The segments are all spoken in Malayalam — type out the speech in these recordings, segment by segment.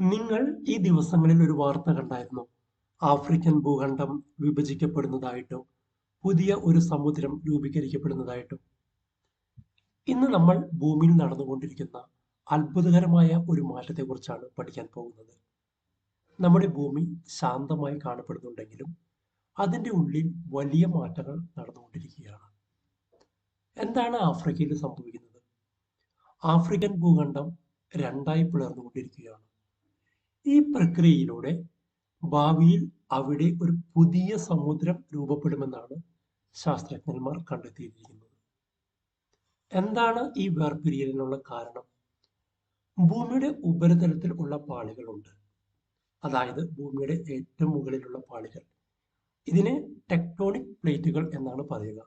നിങ്ങൾ ഈ ദിവസങ്ങളിൽ ഒരു വാർത്ത കണ്ടായിരുന്നോ? ആഫ്രിക്കൻ ഭൂഖണ്ഡം വിഭജിക്കപ്പെടുന്നതായിട്ടോ, പുതിയ ഒരു സമുദ്രം രൂപീകരിക്കപ്പെടുന്നതായിട്ടോ. ഇന്ന് നമ്മൾ ഭൂമിയിൽ നടന്നുകൊണ്ടിരിക്കുന്ന അത്ഭുതകരമായ ഒരു മാറ്റത്തെക്കുറിച്ചാണ് പഠിക്കാൻ പോകുന്നത്. നമ്മുടെ ഭൂമി ശാന്തമായി കാണപ്പെടുന്നുണ്ടെങ്കിലും അതിൻ്റെ ഉള്ളിൽ വലിയ മാറ്റങ്ങൾ നടന്നുകൊണ്ടിരിക്കുകയാണ്. എന്താണ് ആഫ്രിക്കയിൽ സംഭവിക്കുന്നത്? ആഫ്രിക്കൻ ഭൂഖണ്ഡം രണ്ടായി പിളർന്നുകൊണ്ടിരിക്കുകയാണ്. ഈ പ്രക്രിയയിലൂടെ ഭാവിയിൽ അവിടെ ഒരു പുതിയ സമുദ്രം രൂപപ്പെടുമെന്നാണ് ശാസ്ത്രജ്ഞന്മാർ കണ്ടെത്തിയിരിക്കുന്നത്. എന്താണ് ഈ വേർപിരിയലിനുള്ള കാരണം? ഭൂമിയുടെ ഉപരിതലത്തിൽ ഉള്ള പാളികളുണ്ട്, അതായത് ഭൂമിയുടെ ഏറ്റവും മുകളിലുള്ള പാളികൾ. ഇതിനെ ടെക്ടോണിക് പ്ലേറ്റുകൾ എന്നാണ് പറയുക.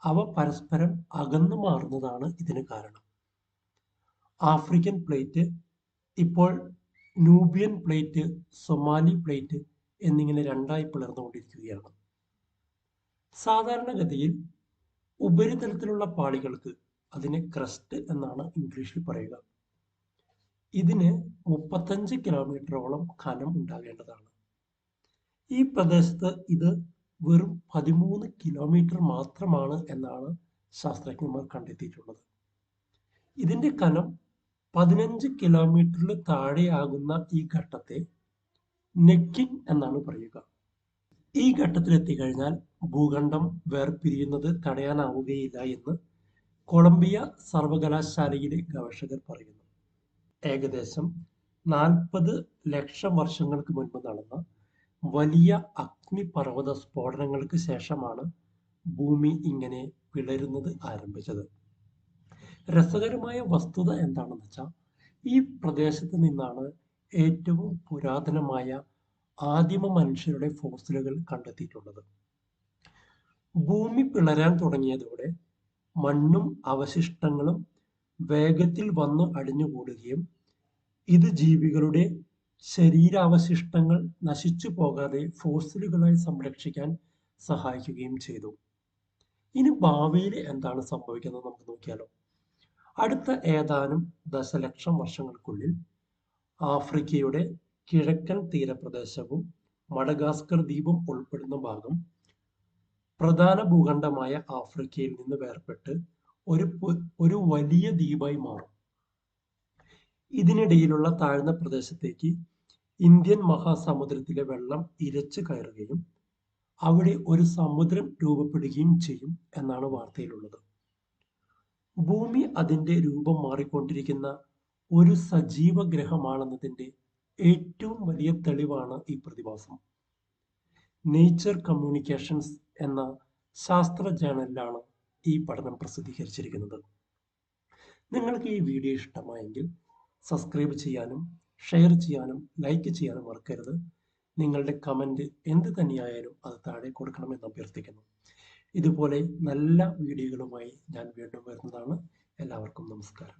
അവ പരസ്പരം അകന്നു മാറുന്നതാണ് ഇതിന് കാരണം. ആഫ്രിക്കൻ പ്ലേറ്റ് ഇപ്പോൾ നൂബിയൻ പ്ലേറ്റ്, സൊമാലി പ്ലേറ്റ് എന്നിങ്ങനെ രണ്ടായി പിളർന്നുകൊണ്ടിരിക്കുകയാണ്. സാധാരണഗതിയിൽ ഉപരിതലത്തിലുള്ള പാളികൾക്ക് അതിനെ ക്രസ്റ്റ് എന്നാണ് ഇംഗ്ലീഷിൽ പറയുക. ഇതിന് 35 കിലോമീറ്ററോളം കനം ഉണ്ടാകേണ്ടതാണ്. ഈ പ്രദേശത്ത് ഇത് വെറും 13 കിലോമീറ്റർ മാത്രമാണ് എന്നാണ് ശാസ്ത്രജ്ഞന്മാർ കണ്ടെത്തിയിട്ടുള്ളത്. ഇതിന്റെ കനം 15 കിലോമീറ്ററിൽ താഴെയാകുന്ന ഈ ഘട്ടത്തെ നെക്കിംഗ് എന്നാണ് പറയുക. ഈ ഘട്ടത്തിൽ എത്തിക്കഴിഞ്ഞാൽ ഭൂഖണ്ഡം വേർപിരിയുന്നത് തടയാനാവുകയില്ല എന്ന് കൊളംബിയ സർവകലാശാലയിലെ ഗവേഷകർ പറയുന്നു. ഏകദേശം 40 ലക്ഷം വർഷങ്ങൾക്ക് മുൻപ് നടന്ന വലിയ അഗ്നിപർവ്വത സ്ഫോടനങ്ങൾക്ക് ശേഷമാണ് ഭൂമി ഇങ്ങനെ പിളരുന്നത് ആരംഭിച്ചത്. രസകരമായ വസ്തുത എന്താണെന്ന് വെച്ചാൽ, ഈ പ്രദേശത്ത് നിന്നാണ് ഏറ്റവും പുരാതനമായ ആദിമ മനുഷ്യരുടെ ഫോസിലുകൾ കണ്ടെത്തിയിട്ടുള്ളത്. ഭൂമി പിളരാൻ തുടങ്ങിയതോടെ മണ്ണും അവശിഷ്ടങ്ങളും വേഗത്തിൽ വന്ന് അടിഞ്ഞുകൂടുകയും ഇത് ജീവികളുടെ ശരീരാവശിഷ്ടങ്ങൾ നശിച്ചു പോകാതെ ഫോസിലുകളായി സംരക്ഷിക്കാൻ സഹായിക്കുകയും ചെയ്തു. ഇനി ഭാവിയിൽ എന്താണ് സംഭവിക്കുന്നത് നമുക്ക് നോക്കിയാലോ. അടുത്ത ഏതാനും ദശലക്ഷം വർഷങ്ങൾക്കുള്ളിൽ ആഫ്രിക്കയുടെ കിഴക്കൻ തീരപ്രദേശവും മഡഗാസ്കർ ദ്വീപും ഉൾപ്പെടുന്ന ഭാഗം പ്രധാന ഭൂഖണ്ഡമായ ആഫ്രിക്കയിൽ നിന്ന് വേർപെട്ട് ഒരു വലിയ ദ്വീപായി മാറും. ഇതിനിടയിലുള്ള താഴ്ന്ന പ്രദേശത്തേക്ക് ഇന്ത്യൻ മഹാസമുദ്രത്തിലെ വെള്ളം ഇരച്ചു കയറുകയും അവിടെ ഒരു സമുദ്രം രൂപപ്പെടുകയും ചെയ്യും എന്നാണ് വാർത്തയിലുള്ളത്. ഭൂമി അതിന്റെ രൂപം മാറിക്കൊണ്ടിരിക്കുന്ന ഒരു സജീവ ഗ്രഹമാണെന്നതിന്റെ ഏറ്റവും വലിയ തെളിവാണ് ഈ പ്രതിഭാസം. നേച്ചർ കമ്മ്യൂണിക്കേഷൻസ് എന്ന ശാസ്ത്ര ജേണലിലാണ് ഈ പഠനം പ്രസിദ്ധീകരിച്ചിരിക്കുന്നത്. നിങ്ങൾക്ക് ഈ വീഡിയോ ഇഷ്ടമായെങ്കിൽ സബ്സ്ക്രൈബ് ചെയ്യാനും ഷെയർ ചെയ്യാനും ലൈക്ക് ചെയ്യാനും മറക്കരുത്. നിങ്ങളുടെ കമൻറ്റ് എന്ത് തന്നെയായാലും അത് താഴെ കൊടുക്കണമെന്ന് അഭ്യർത്ഥിക്കുന്നു. ഇതുപോലെ നല്ല വീഡിയോകളുമായി ഞാൻ വീണ്ടും വരുന്നതാണ്. എല്ലാവർക്കും നമസ്കാരം.